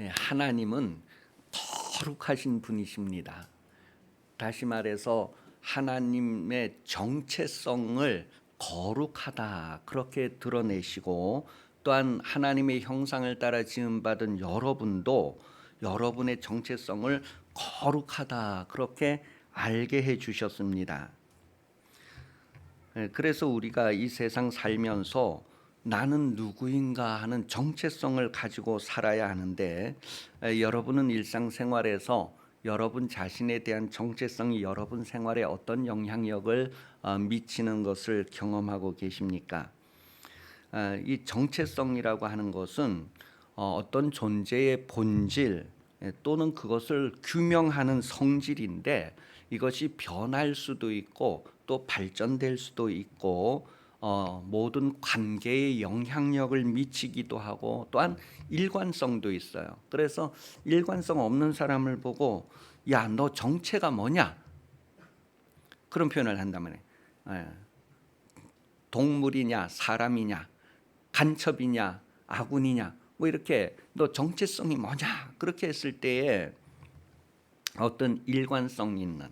하나님은 거룩하신 분이십니다. 다시 말해서 하나님의 정체성을 거룩하다 그렇게 드러내시고, 또한 하나님의 형상을 따라 지음받은 여러분도 여러분의 정체성을 거룩하다 그렇게 알게 해 주셨습니다. 그래서 우리가 이 세상 살면서 나는 누구인가 하는 정체성을 가지고 살아야 하는데, 여러분은 일상생활에서 여러분 자신에 대한 정체성이 여러분 생활에 어떤 영향력을 미치는 것을 경험하고 계십니까? 이 정체성이라고 하는 것은 어떤 존재의 본질 또는 그것을 규명하는 성질인데, 이것이 변할 수도 있고 또 발전될 수도 있고 모든 관계에 영향력을 미치기도 하고, 또한 일관성도 있어요. 그래서 일관성 없는 사람을 보고 야, 너 정체가 뭐냐? 그런 표현을 한다면 동물이냐 사람이냐 간첩이냐 아군이냐 뭐 이렇게 너 정체성이 뭐냐 그렇게 했을 때에 어떤 일관성 있는,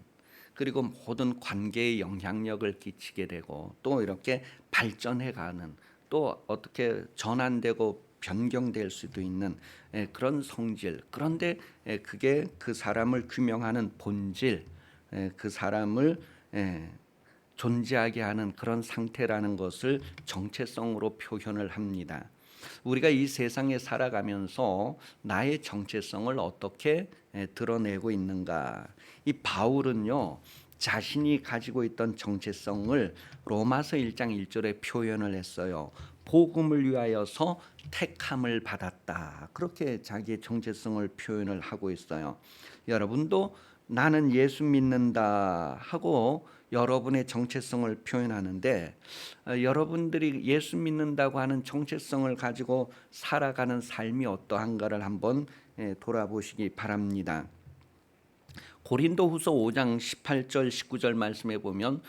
그리고 모든 관계에 영향력을 끼치게 되고 또 이렇게 발전해가는, 또 어떻게 전환되고 변경될 수도 있는 그런 성질. 그런데 그게 그 사람을 규명하는 본질, 그 사람을 존재하게 하는 그런 상태라는 것을 정체성으로 표현을 합니다. 우리가 이 세상에 살아가면서 나의 정체성을 어떻게 드러내고 있는가? 이 바울은요, 자신이 가지고 있던 정체성을 로마서 1장 1절에 표현을 했어요. 복음을 위하여서 택함을 받았다. 그렇게 자기의 정체성을 표현을 하고 있어요. 여러분도 나는 예수 믿는다 하고 여러분의 정체성을 표현하는데, 여러분들이 예수 믿는다고 하는 정체성을 가지고 살아가는 삶이 어떠한가를 한번 돌아보시기 바랍니다. 고린도후서 5장 18절 19절 말씀에 보면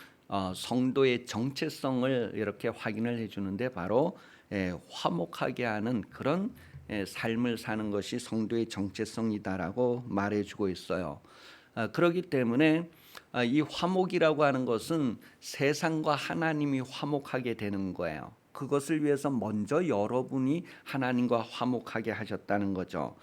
성도의 정체성을 이렇게 확인을 해주는데, 바로 화목하게 하는 그런 삶을 사는 것이 성도의 정체성이다라고 말해주고 있어요. 그렇기 때문에 이 화목이라고 하는 것은 세상과 하나님이 화목하게 되는 거예요. 그것을 위해서 먼저 여러분이 하나님과 화목하게 하셨다는 거죠.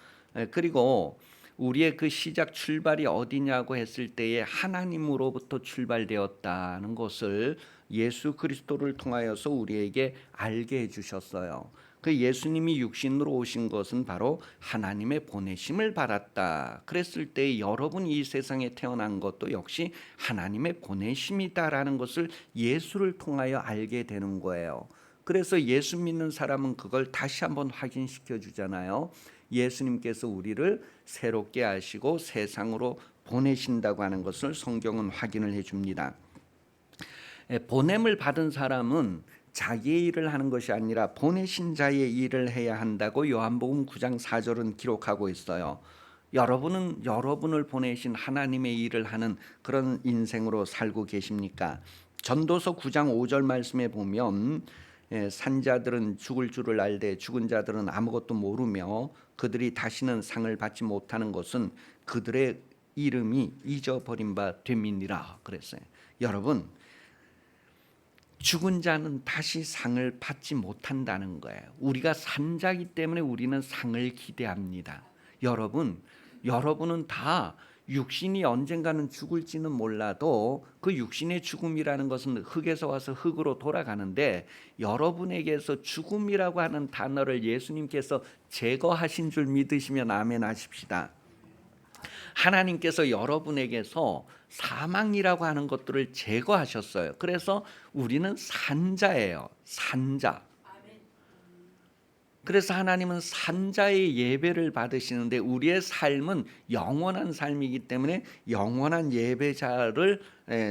그리고 우리의 그 시작 출발이 어디냐고 했을 때에 하나님으로부터 출발되었다는 것을 예수 그리스도를 통하여서 우리에게 알게 해주셨어요. 그 예수님이 육신으로 오신 것은 바로 하나님의 보내심을 받았다. 그랬을 때 여러분이 이 세상에 태어난 것도 역시 하나님의 보내심이다라는 것을 예수를 통하여 알게 되는 거예요. 그래서 예수 믿는 사람은 그걸 다시 한번 확인시켜 주잖아요. 예수님께서 우리를 새롭게 하시고 세상으로 보내신다고 하는 것을 성경은 확인을 해줍니다. 보냄을 받은 사람은 자기의 일을 하는 것이 아니라 보내신 자의 일을 해야 한다고 요한복음 9장 4절은 기록하고 있어요. 여러분은 여러분을 보내신 하나님의 일을 하는 그런 인생으로 살고 계십니까? 전도서 9장 5절 말씀에 보면 산자들은 죽을 줄을 알되 죽은 자들은 아무것도 모르며 그들이 다시는 상을 받지 못하는 것은 그들의 이름이 잊어버린 바 됨이니라 그랬어요. 여러분, 죽은 자는 다시 상을 받지 못한다는 거예요. 우리가 산자이기 때문에 우리는 상을 기대합니다. 여러분은 다 육신이 언젠가는 죽을지는 몰라도 그 육신의 죽음이라는 것은 흙에서 와서 흙으로 돌아가는데, 여러분에게서 죽음이라고 하는 단어를 예수님께서 제거하신 줄 믿으시면 아멘 하십시다. 하나님께서 여러분에게서 사망이라고 하는 것들을 제거하셨어요. 그래서 우리는 산자예요. 산자. 그래서 하나님은 산자의 예배를 받으시는데, 우리의 삶은 영원한 삶이기 때문에 영원한 예배자를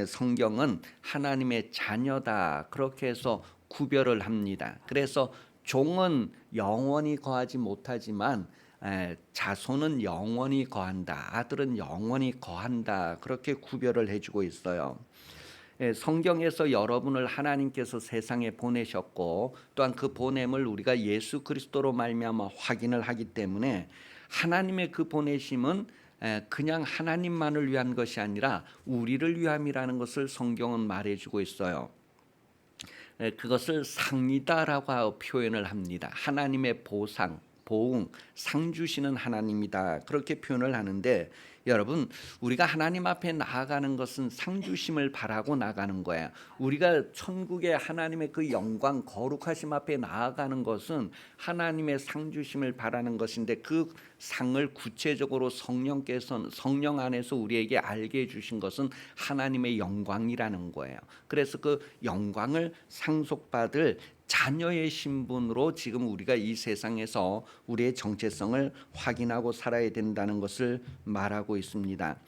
성경은 하나님의 자녀다 그렇게 해서 구별을 합니다. 그래서 종은 영원히 거하지 못하지만 자손은 영원히 거한다, 아들은 영원히 거한다 그렇게 구별을 해주고 있어요. 성경에서 여러분을 하나님께서 세상에 보내셨고, 또한 그 보냄을 우리가 예수 그리스도로 말미암아 확인을 하기 때문에 하나님의 그 보내심은 그냥 하나님만을 위한 것이 아니라 우리를 위함이라는 것을 성경은 말해주고 있어요. 그것을 상이다라고 표현을 합니다. 하나님의 보상, 보응, 상 주시는 하나님이다, 그렇게 표현을 하는데, 여러분, 우리가 하나님 앞에 나아가는 것은 상 주심을 바라고 나가는 거예요. 우리가 천국의 하나님의 그 영광, 거룩하심 앞에 나아가는 것은 하나님의 상 주심을 바라는 것인데, 그 상을 구체적으로 성령 안에서 우리에게 알게 해주신 것은 하나님의 영광이라는 거예요. 그래서 그 영광을 상속받을 자녀의 신분으로 지금 우리가 이 세상에서 우리의 정체성을 확인하고 살아야 된다는 것을 말하고 있습니다.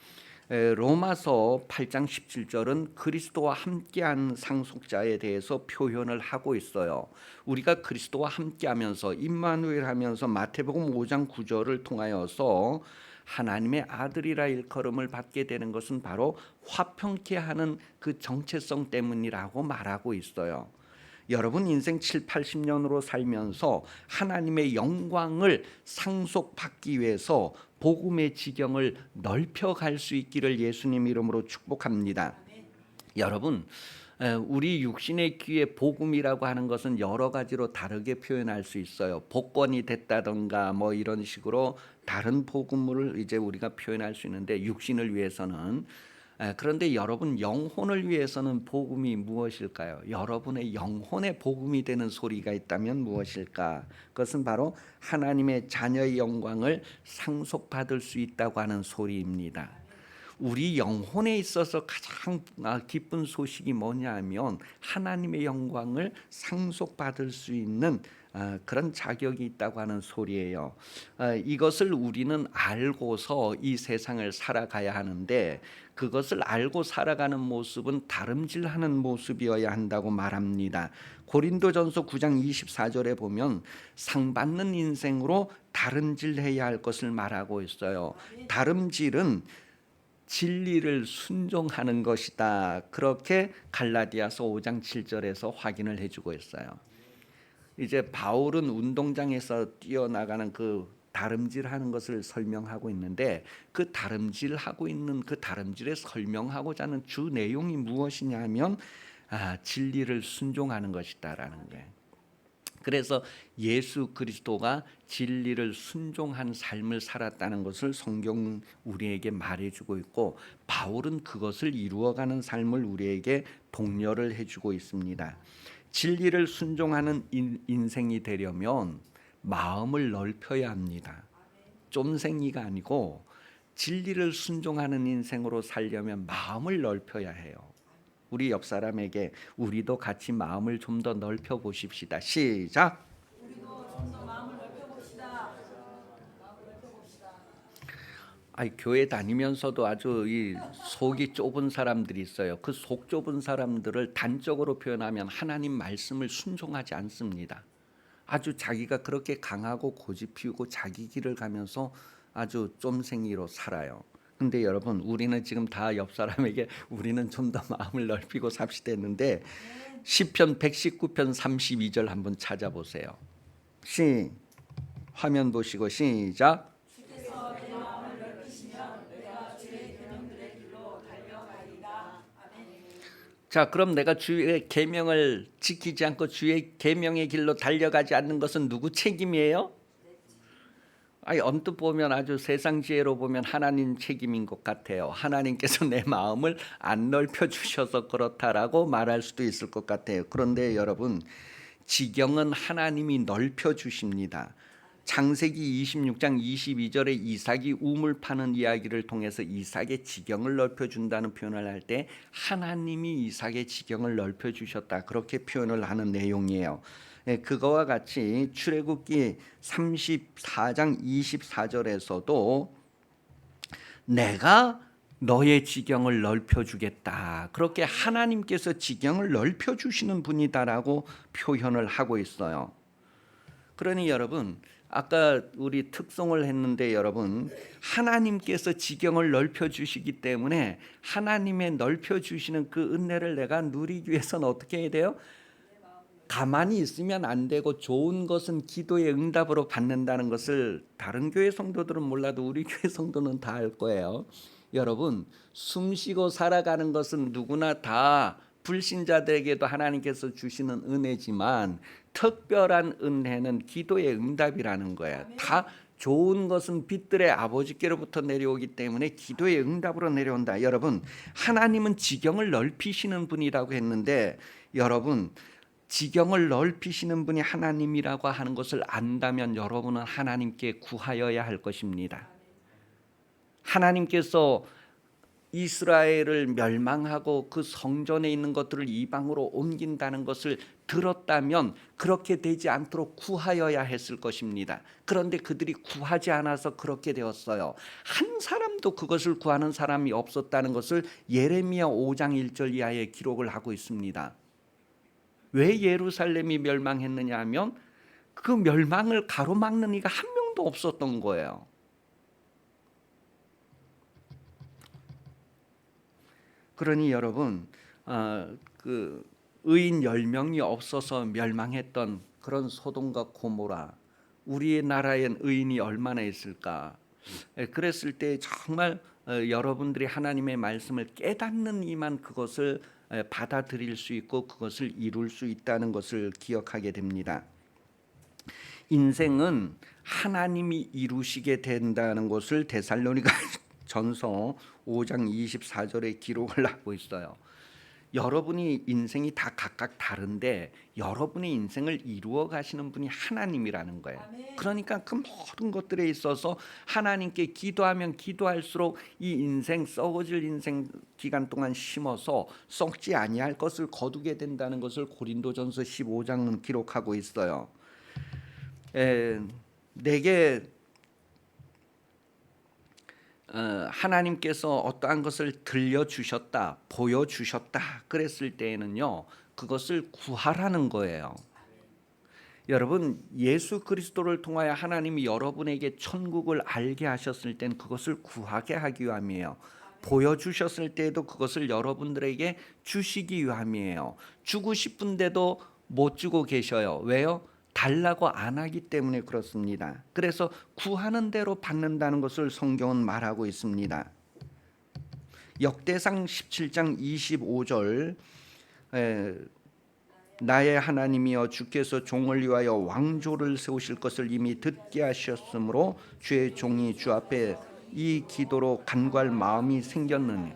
로마서 8장 17절은 그리스도와 함께한 상속자에 대해서 표현을 하고 있어요. 우리가 그리스도와 함께하면서 임마누엘 하면서 마태복음 5장 9절을 통하여서 하나님의 아들이라 일컬음을 받게 되는 것은 바로 화평케 하는 그 정체성 때문이라고 말하고 있어요. 여러분 인생 7, 80년으로 살면서 하나님의 영광을 상속받기 위해서 복음의 지경을 넓혀갈 수 있기를 예수님 이름으로 축복합니다. 여러분, 우리 육신의 귀에 복음이라고 하는 것은 여러 가지로 다르게 표현할 수 있어요. 복권이 됐다던가 뭐 이런 식으로 다른 복음을 이제 우리가 표현할 수 있는데, 육신을 위해서는. 그런데 여러분 영혼을 위해서는 복음이 무엇일까요? 여러분의 영혼의 복음이 되는 소리가 있다면 무엇일까? 그것은 바로 하나님의 자녀의 영광을 상속받을 수 있다고 하는 소리입니다. 우리 영혼에 있어서 가장 기쁜 소식이 뭐냐면 하나님의 영광을 상속받을 수 있는 그런 자격이 있다고 하는 소리예요. 이것을 우리는 알고서 이 세상을 살아가야 하는데, 그것을 알고 살아가는 모습은 다름질하는 모습이어야 한다고 말합니다. 고린도전서 9장 24절에 보면 상 받는 인생으로 다름질해야 할 것을 말하고 있어요. 다름질은 진리를 순종하는 것이다, 그렇게 갈라디아서 5장 7절에서 확인을 해주고 있어요. 이제 바울은 운동장에서 뛰어나가는 그 다름질하는 것을 설명하고 있는데, 그 다름질하고 있는 그 다름질에 설명하고자 하는 주 내용이 무엇이냐면 진리를 순종하는 것이다라는 거예요. 그래서 예수 그리스도가 진리를 순종한 삶을 살았다는 것을 성경 우리에게 말해주고 있고, 바울은 그것을 이루어가는 삶을 우리에게 독려를 해주고 있습니다. 진리를 순종하는 인생이 되려면 마음을 넓혀야 합니다. 쫌생이가 아니고 진리를 순종하는 인생으로 살려면 마음을 넓혀야 해요. 우리 옆 사람에게 우리도 같이 마음을 좀 더 넓혀 보십시다. 시작. 우리도 좀 더 마음을 넓혀 봅시다. 교회 다니면서도 아주 이 속이 좁은 사람들이 있어요. 그 속 좁은 사람들을 단적으로 표현하면 하나님 말씀을 순종하지 않습니다. 아주 자기가 그렇게 강하고 고집 피우고 자기 길을 가면서 아주 쫌생이로 살아요. 근데 여러분, 우리는 지금 다 옆 사람에게 우리는 좀 더 마음을 넓히고 삽시다 했는데, 시편 119편 32절 한번 찾아보세요. 화면 보시고 시작. 자, 그럼 내가 주의 계명을 지키지 않고 주의 계명의 길로 달려가지 않는 것은 누구 책임이에요? 언뜻 보면 아주 세상 지혜로 보면 하나님 책임인 것 같아요. 하나님께서 내 마음을 안 넓혀 주셔서 그렇다라고 말할 수도 있을 것 같아요. 그런데 여러분, 지경은 하나님이 넓혀 주십니다. 창세기 26장 22절에 이삭이 우물 파는 이야기를 통해서 이삭의 지경을 넓혀준다는 표현을 할 때 하나님이 이삭의 지경을 넓혀주셨다, 그렇게 표현을 하는 내용이에요. 그거와 같이 출애굽기 34장 24절에서도 내가 너의 지경을 넓혀주겠다, 그렇게 하나님께서 지경을 넓혀주시는 분이다라고 표현을 하고 있어요. 그러니 여러분, 아까 우리 특송을 했는데, 여러분 하나님께서 지경을 넓혀주시기 때문에 하나님의 넓혀주시는 그 은혜를 내가 누리기 위해서는 어떻게 해야 돼요? 가만히 있으면 안 되고 좋은 것은 기도의 응답으로 받는다는 것을 다른 교회 성도들은 몰라도 우리 교회 성도는 다 알 거예요. 여러분, 숨쉬고 살아가는 것은 누구나 다 불신자들에게도 하나님께서 주시는 은혜지만 특별한 은혜는 기도의 응답이라는 거예요. 다 좋은 것은 빛들의 아버지께로부터 내려오기 때문에 기도의 응답으로 내려온다. 여러분, 하나님은 지경을 넓히시는 분이라고 했는데, 여러분, 지경을 넓히시는 분이 하나님이라고 하는 것을 안다면 여러분은 하나님께 구하여야 할 것입니다. 하나님께서 이스라엘을 멸망하고 그 성전에 있는 것들을 이방으로 옮긴다는 것을 들었다면 그렇게 되지 않도록 구하여야 했을 것입니다. 그런데 그들이 구하지 않아서 그렇게 되었어요. 한 사람도 그것을 구하는 사람이 없었다는 것을 예레미야 5장 1절 이하에 기록을 하고 있습니다. 왜 예루살렘이 멸망했느냐 하면 그 멸망을 가로막는 이가 한 명도 없었던 거예요. 그러니 여러분, 그 의인 10명이 없어서 멸망했던 그런 소돔과 고모라, 우리나라엔 의인이 얼마나 있을까? 그랬을 때 정말 여러분들이 하나님의 말씀을 깨닫는 이만 그것을 받아들일 수 있고 그것을 이룰 수 있다는 것을 기억하게 됩니다. 인생은 하나님이 이루시게 된다는 것을 데살로니가 전서 5장 24절에 기록을 하고 있어요. 여러분이 인생이 다 각각 다른데 여러분의 인생을 이루어 가시는 분이 하나님이라는 거예요. 그러니까 그 모든 것들에 있어서 하나님께 기도하면 기도할수록 이 인생, 썩어질 인생 기간 동안 심어서 썩지 아니할 것을 거두게 된다는 것을 고린도전서 15장은 기록하고 있어요. 내게 하나님께서 어떠한 것을 들려주셨다, 보여주셨다 그랬을 때에는요, 그것을 구하라는 거예요. 여러분, 예수 그리스도를 통하여 하나님이 여러분에게 천국을 알게 하셨을 땐 그것을 구하게 하기 위함이에요. 보여주셨을 때에도 그것을 여러분들에게 주시기 위함이에요. 주고 싶은데도 못 주고 계셔요. 왜요? 달라고 안 하기 때문에 그렇습니다. 그래서 구하는 대로 받는다는 것을 성경은 말하고 있습니다. 역대상 17장 25절 나의 하나님이여 주께서 종을 위하여 왕조를 세우실 것을 이미 듣게 하셨으므로 주의 종이 주 앞에 이 기도로 간구할 마음이 생겼느니.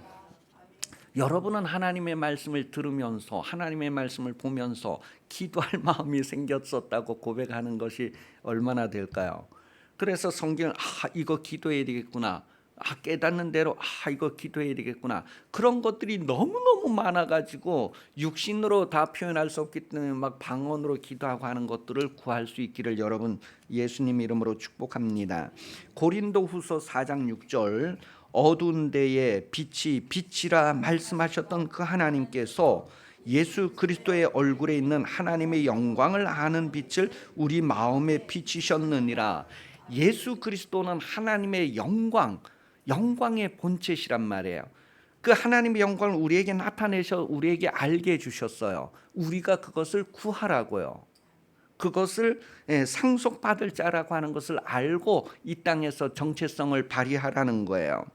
여러분은 하나님의 말씀을 들으면서 하나님의 말씀을 보면서 기도할 마음이 생겼었다고 고백하는 것이 얼마나 될까요? 그래서 성경을 이거 기도해야 되겠구나, 깨닫는 대로 이거 기도해야 되겠구나, 그런 것들이 너무너무 많아가지고 육신으로 다 표현할 수 없기 때문에 막 방언으로 기도하고 하는 것들을 구할 수 있기를 여러분 예수님 이름으로 축복합니다. 고린도후서 4장 6절 어두운 데에 빛이라 말씀하셨던 그 하나님께서 예수 그리스도의 얼굴에 있는 하나님의 영광을 아는 빛을 우리 마음에 비치셨느니라. 예수 그리스도는 하나님의 영광의 본체시란 말이에요. 그 하나님의 영광을 우리에게 나타내셔 우리에게 알게 해주셨어요. 우리가 그것을 구하라고요. 그것을 상속받을 자라고 하는 것을 알고 이 땅에서 정체성을 발휘하라는 거예요.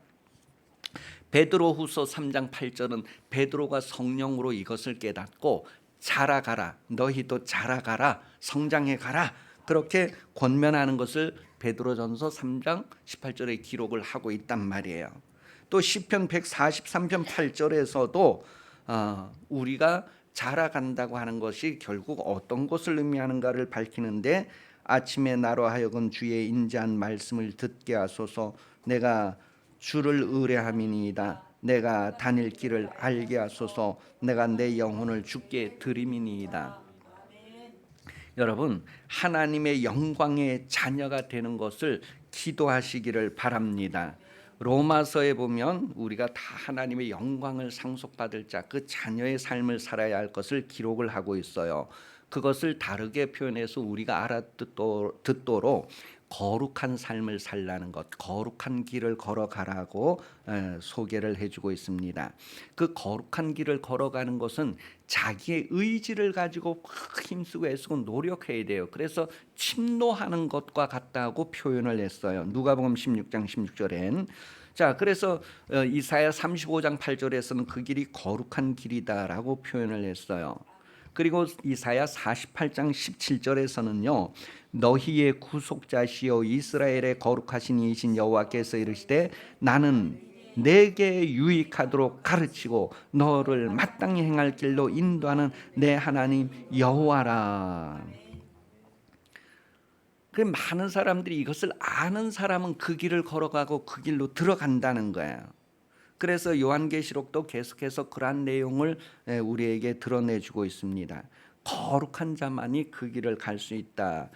베드로후서 3장 8절은 베드로가 성령으로 이것을 깨닫고 자라가라, 너희도 자라가라, 성장해 가라, 그렇게 권면하는 것을 베드로전서 3장 18절에 기록을 하고 있단 말이에요. 또 시편 143편 8절에서도 우리가 자라간다고 하는 것이 결국 어떤 것을 의미하는가를 밝히는데, 아침에 나로 하여금 주의 인자한 말씀을 듣게 하소서. 내가 주를 의뢰함이니이다. 내가 다닐 길을 알게 하소서. 내가 내 영혼을 주께 드림이니이다. 여러분, 하나님의 영광의 자녀가 되는 것을 기도하시기를 바랍니다. 로마서에 보면 우리가 다 하나님의 영광을 상속받을 자, 그 자녀의 삶을 살아야 할 것을 기록을 하고 있어요. 그것을 다르게 표현해서 우리가 알아듣도록 거룩한 삶을 살라는 것, 거룩한 길을 걸어가라고 소개를 해주고 있습니다. 그 거룩한 길을 걸어가는 것은 자기의 의지를 가지고 막 힘쓰고 애쓰고 노력해야 돼요. 그래서 침노하는 것과 같다고 표현을 했어요. 누가복음 16장 16절엔. 자, 그래서 이사야 35장 8절에서는 그 길이 거룩한 길이다라고 표현을 했어요. 그리고 이사야 48장 17절에서는요. 너희의 구속자시요 이스라엘의 거룩하신 이신 여호와께서 이르시되 나는 내게 유익하도록 가르치고 너를 마땅히 행할 길로 인도하는 내 하나님 여호와라. 그 많은 사람들이 이것을 아는 사람은 그 길을 걸어가고 그 길로 들어간다는 거예요. 그래서 요한계시록도 계속해서 그러한 내용을 우리에게 드러내주고 있습니다. 거룩한 자만이 그 길을 갈 수 있다.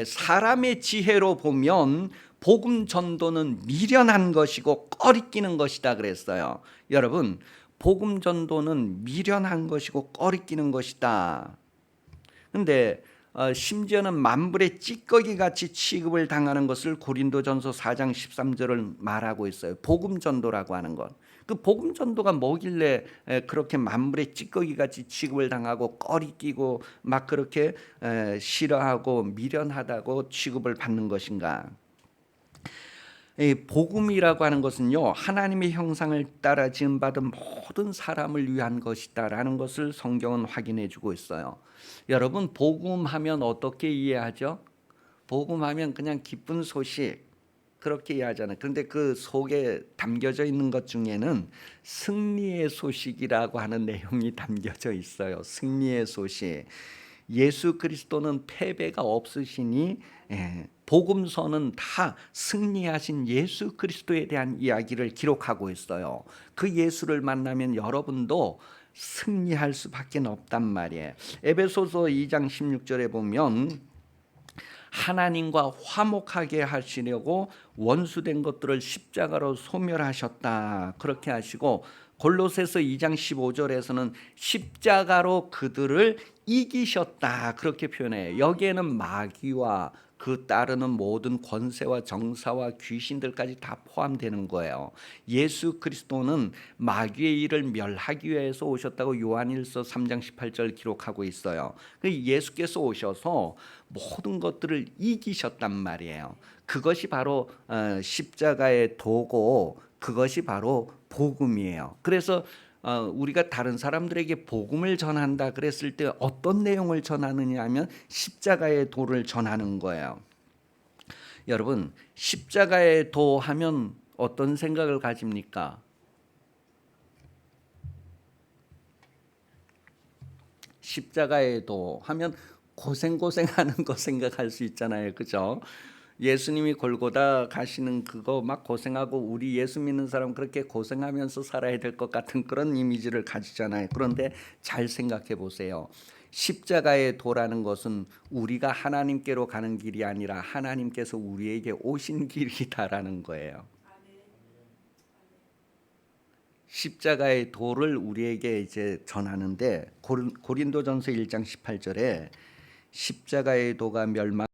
사람의 지혜로 보면 복음 전도는 미련한 것이고 꺼리끼는 것이다 그랬어요. 여러분, 복음 전도는 미련한 것이고 꺼리끼는 것이다. 그런데 심지어는 만불의 찌꺼기 같이 취급을 당하는 것을 고린도전서 4장 13절을 말하고 있어요. 복음 전도라고 하는 것. 그 복음 전도가 뭐길래 그렇게 만불의 찌꺼기 같이 취급을 당하고 꺼리끼고 막 그렇게 싫어하고 미련하다고 취급을 받는 것인가? 복음이라고 하는 것은요, 하나님의 형상을 따라 지음받은 모든 사람을 위한 것이다라는 것을 성경은 확인해 주고 있어요. 여러분, 복음하면 어떻게 이해하죠? 복음하면 그냥 기쁜 소식 그렇게 이해하잖아요. 그런데 그 속에 담겨져 있는 것 중에는 승리의 소식이라고 하는 내용이 담겨져 있어요. 승리의 소식. 예수 그리스도는 패배가 없으시니 복음서는 다 승리하신 예수 그리스도에 대한 이야기를 기록하고 있어요. 그 예수를 만나면 여러분도 승리할 수밖에 없단 말이에요. 에베소서 2장 16절에 보면 하나님과 화목하게 하시려고 원수된 것들을 십자가로 소멸하셨다 그렇게 하시고, 골로새서 2장 15절에서는 십자가로 그들을 이기셨다 그렇게 표현해요. 여기에는 마귀와 그 따르는 모든 권세와 정사와 귀신들까지 다 포함되는 거예요. 예수 그리스도는 마귀의 일을 멸하기 위해서 오셨다고 요한일서 3장 18절 기록하고 있어요. 예수께서 오셔서 모든 것들을 이기셨단 말이에요. 그것이 바로 십자가의 도고 그것이 바로 복음이에요. 그래서 우리가 다른 사람들에게 복음을 전한다 그랬을 때 어떤 내용을 전하느냐 하면 십자가의 도를 전하는 거예요. 여러분, 십자가의 도 하면 어떤 생각을 가집니까? 십자가의 도 하면 고생하는 거 생각할 수 있잖아요. 그죠? 예수님이 골고다 가시는 그거 막 고생하고 우리 예수 믿는 사람 그렇게 고생하면서 살아야 될 것 같은 그런 이미지를 가지잖아요. 그런데 잘 생각해 보세요. 십자가의 도라는 것은 우리가 하나님께로 가는 길이 아니라 하나님께서 우리에게 오신 길이다라는 거예요. 십자가의 도를 우리에게 이제 전하는데 고린도전서 1장 18절에 십자가의 도가 멸망